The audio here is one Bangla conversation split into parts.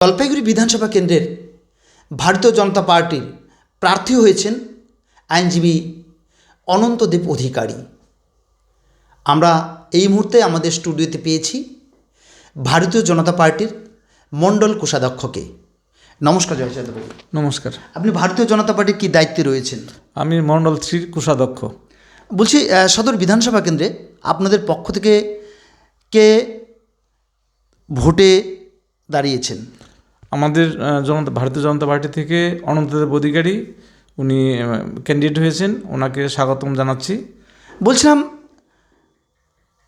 জলপাইগুড়ি বিধানসভা কেন্দ্রের ভারতীয় জনতা পার্টির প্রার্থী হয়েছেন আইনজীবী অনন্তদেব অধিকারী। আমরা এই মুহূর্তে আমাদের স্টুডিওতে পেয়েছি ভারতীয় জনতা পার্টির মণ্ডল কোষাধ্যক্ষকে। নমস্কার জয়চাঁদবাবু। নমস্কার। আপনি ভারতীয় জনতা পার্টির কী দায়িত্বে রয়েছেন? আমি মণ্ডল 3 কোষাধ্যক্ষ। বলছি, সদর বিধানসভা কেন্দ্রে আপনাদের পক্ষ থেকে কে ভোটে দাঁড়িয়েছেন? আমাদের ভারতীয় জনতা পার্টি থেকে অনন্তদেব অধিকারী উনি ক্যান্ডিডেট হয়েছেন, ওনাকে স্বাগতম জানাচ্ছি। বলছিলাম,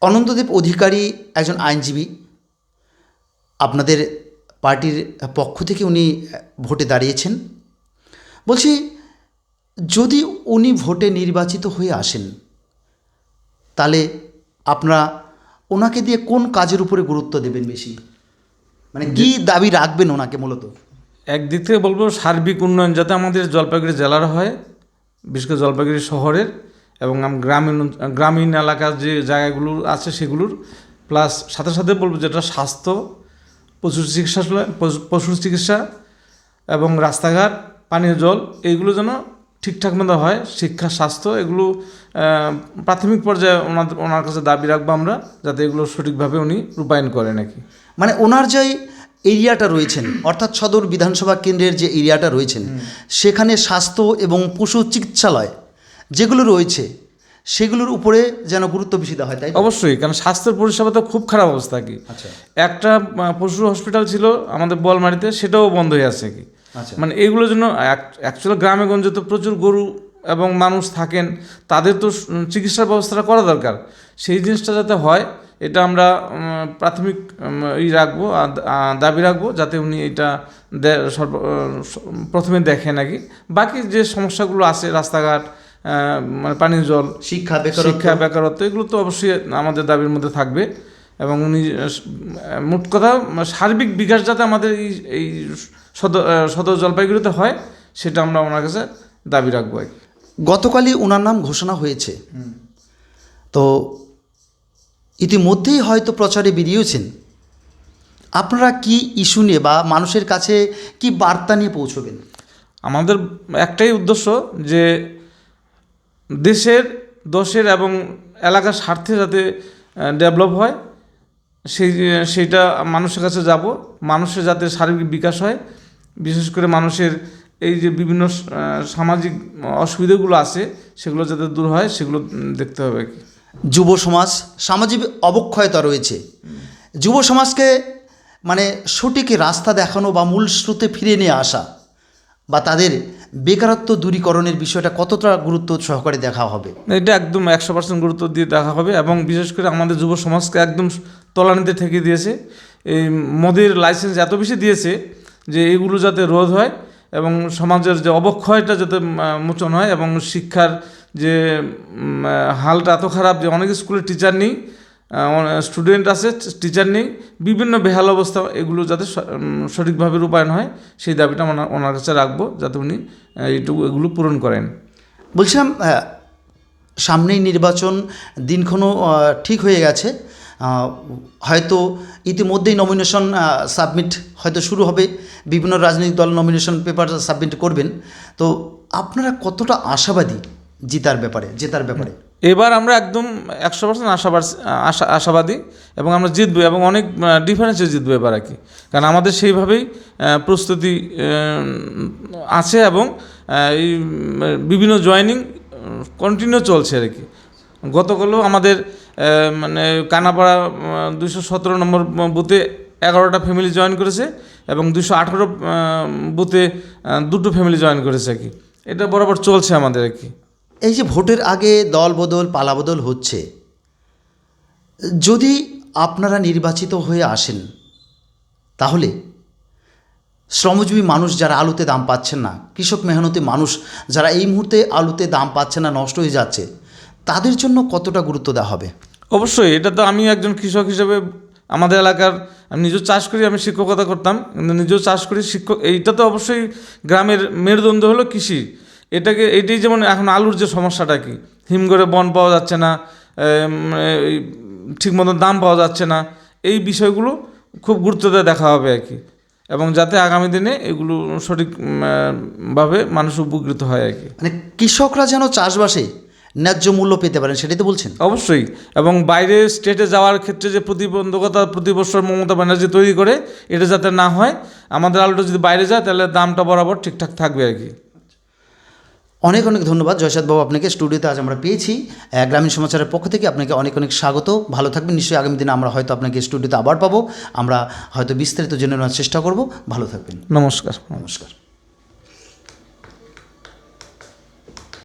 অনন্তদেব অধিকারী একজন আইনজীবী, আপনাদের পার্টির পক্ষ থেকে উনি ভোটে দাঁড়িয়েছেন। বলছি, যদি উনি ভোটে নির্বাচিত হয়ে আসেন তাহলে আপনারা ওনাকে দিয়ে কোন কাজের উপরে গুরুত্ব দেবেন বেশি, মানে কী দাবি রাখবেন ওনাকে? মূলত একদিক থেকে বলবো সার্বিক উন্নয়ন যাতে আমাদের জলপাইগুড়ি জেলার হয়, বিশেষ করে জলপাইগুড়ি শহরের এবং গ্রামীণ এলাকার যে জায়গাগুলো আছে সেগুলোর, প্লাস সাথে সাথে বলবো যেটা স্বাস্থ্য, পশু চিকিৎসা এবং রাস্তাঘাট, পানীয় জল, এইগুলো যেন ঠিকঠাক মতো হয়। শিক্ষা, স্বাস্থ্য, এগুলো প্রাথমিক পর্যায়ে ওনার কাছে দাবি রাখবো আমরা, যাতে এগুলো সঠিকভাবে উনি রূপায়ণ করে নাকি। মানে ওনার যে এরিয়াটা রয়েছেন, অর্থাৎ সদর বিধানসভা কেন্দ্রের যে এরিয়াটা রয়েছেন, সেখানে স্বাস্থ্য এবং পশু চিকিৎসালয় যেগুলো রয়েছে সেগুলোর উপরে যেন গুরুত্ব বেশি দেওয়া হয়, তাই? অবশ্যই, কারণ স্বাস্থ্যের পরিষেবা তো খুব খারাপ অবস্থা কি। আচ্ছা। একটা পশু হসপিটাল ছিল আমাদের বোয়ালমারিতে, সেটাও বন্ধ হয়ে আছে কি। আচ্ছা। মানে এইগুলোর জন্য অ্যাকচুয়ালি গ্রামে গঞ্জে তো প্রচুর গরু এবং মানুষ থাকেন, তাদের তো চিকিৎসার ব্যবস্থাটা করা দরকার। সেই জিনিসটা যাতে হয়, এটা আমরা প্রাথমিক রাখবো, দাবি রাখবো, যাতে উনি এটা প্রথমে দেখে নাকি। বাকি যে সমস্যাগুলো আছে, রাস্তাঘাট, মানে পানীয় জল, শিক্ষা, বেকারত্ব, এগুলো তো অবশ্যই আমাদের দাবির মধ্যে থাকবে। এবং উনি মোট কথা সার্বিক বিকাশ যাতে আমাদের এই সদর জলপাইগুড়িতে হয়, সেটা আমরা ওনার কাছে দাবি রাখবো। গতকালই ওনার নাম ঘোষণা হয়েছে, তো ইতিমধ্যেই হয়তো প্রচারে বেরিয়েছেন। আপনারা কি ইস্যু নিয়ে বা মানুষের কাছে কি বার্তা নিয়ে পৌঁছবেন? আমাদের একটাই উদ্দেশ্য যে দেশের এবং এলাকার স্বার্থে যাতে ডেভেলপ হয়, সেইটা মানুষের কাছে যাব। মানুষের যাতে শারীরিক বিকাশ হয়, বিশেষ করে মানুষের এই যে বিভিন্ন সামাজিক অসুবিধাগুলো আছে সেগুলো যাতে দূর হয়, সেগুলো দেখতে হবে। যুব সমাজ, সামাজিক অবক্ষয়তা রয়েছে, যুব সমাজকে মানে সঠিক রাস্তা দেখানো বা মূল স্রোতে ফিরে নিয়ে আসা বা তাদের বেকারত্ব দূরীকরণের বিষয়টা কতটা গুরুত্ব সহকারে দেখা হবে? এটা একদম 100% গুরুত্ব দিয়ে দেখা হবে। এবং বিশেষ করে আমাদের যুব সমাজকে একদম তলানিতে ঠেকে দিয়েছে, এই মদের লাইসেন্স এত বেশি দিয়েছে যে এগুলো যাতে রোধ হয় এবং সমাজের যে অবক্ষয়টা যাতে মোচন হয়, এবং শিক্ষার যে হালটা এত খারাপ যে অনেক স্কুলে টিচার নেই, স্টুডেন্ট আছে, টিচার নেই, বিভিন্ন বেহাল অবস্থা, এগুলো যাতে সঠিকভাবে রূপায়ণ হয়, সেই দাবিটা ওনার কাছে রাখবো, যাতে উনি এগুলো পূরণ করেন। বলছিলাম, সামনেই নির্বাচন, দিনক্ষণও ঠিক হয়ে গেছে, হয়তো ইতিমধ্যেই নমিনেশন সাবমিট হয়তো শুরু হবে, বিভিন্ন রাজনৈতিক দল নমিনেশন পেপার সাবমিট করবেন। তো আপনারা কতটা আশাবাদী জেতার ব্যাপারে? এবার আমরা একদম 100% আশাবাদী, এবং আমরা জিতবো, এবং অনেক ডিফারেন্সে জিতবো এবার আর কি। কারণ আমাদের সেইভাবেই প্রস্তুতি আছে, এবং এই বিভিন্ন জয়েনিং কন্টিনিউ চলছে আর কি। গতকালও আমাদের মানে কানাপাড়া 217 নম্বর বুথে 11টা ফ্যামিলি জয়েন করেছে, এবং 218 বুথে 2টো ফ্যামিলি জয়েন করেছে আর কি। এটা বরাবর চলছে আমাদের আর কি। এই যে ভোটের আগে দল বদল, পালাবদল হচ্ছে, যদি আপনারা নির্বাচিত হয়ে আসেন তাহলে শ্রমজীবী মানুষ যারা আলুতে দাম পাচ্ছেন না, কৃষক মেহনতি মানুষ যারা এই মুহূর্তে আলুতে দাম পাচ্ছে না, নষ্ট হয়ে যাচ্ছে, তাদের জন্য কতটা গুরুত্ব দেওয়া হবে? অবশ্যই, এটা তো আমি একজন কৃষক হিসেবে আমাদের এলাকার, আমি নিজেও চাষ করি, আমি শিক্ষকতা করতাম, কিন্তু নিজেও চাষ করি, এইটা তো অবশ্যই গ্রামের মেরুদণ্ড হলো কৃষি। এইটাই যেমন এখন আলুর যে সমস্যাটা কি, হিমঘরে বন পাওয়া যাচ্ছে না, ঠিক মতো দাম পাওয়া যাচ্ছে না, এই বিষয়গুলো খুব গুরুত্ব দিয়ে দেখা হবে আর কি। এবং যাতে আগামী দিনে এগুলো সঠিক ভাবে মানুষ উপকৃত হয় আর কি। মানে কৃষকরা যেন চাষবাসে ন্যায্য মূল্য পেতে পারেন, সেটাই তো বলছেন? অবশ্যই, এবং বাইরে স্টেটে যাওয়ার ক্ষেত্রে যে প্রতিবন্ধকতা প্রতি বছর মমতা ব্যানার্জি তৈরি করে, এটা যাতে না হয়। আমাদের আলুটা যদি বাইরে যায় তাহলে দামটা বরাবর ঠিকঠাক থাকবে আর কি। অনেক অনেক ধন্যবাদ জয়সাদ বাবু, আপনাকে স্টুডিওতে আজ আমরা পেয়েছি। গ্রামীণ সমাচারের পক্ষ থেকে আপনাকে অনেক অনেক স্বাগত। ভালো থাকবেন। নিশ্চয়ই আগামী দিনে আমরা হয়তো আপনাকে স্টুডিওতে আবার পাবো, আমরা হয়তো বিস্তারিত জেনে নেওয়ার চেষ্টা করব। ভালো থাকবেন। নমস্কার। নমস্কার।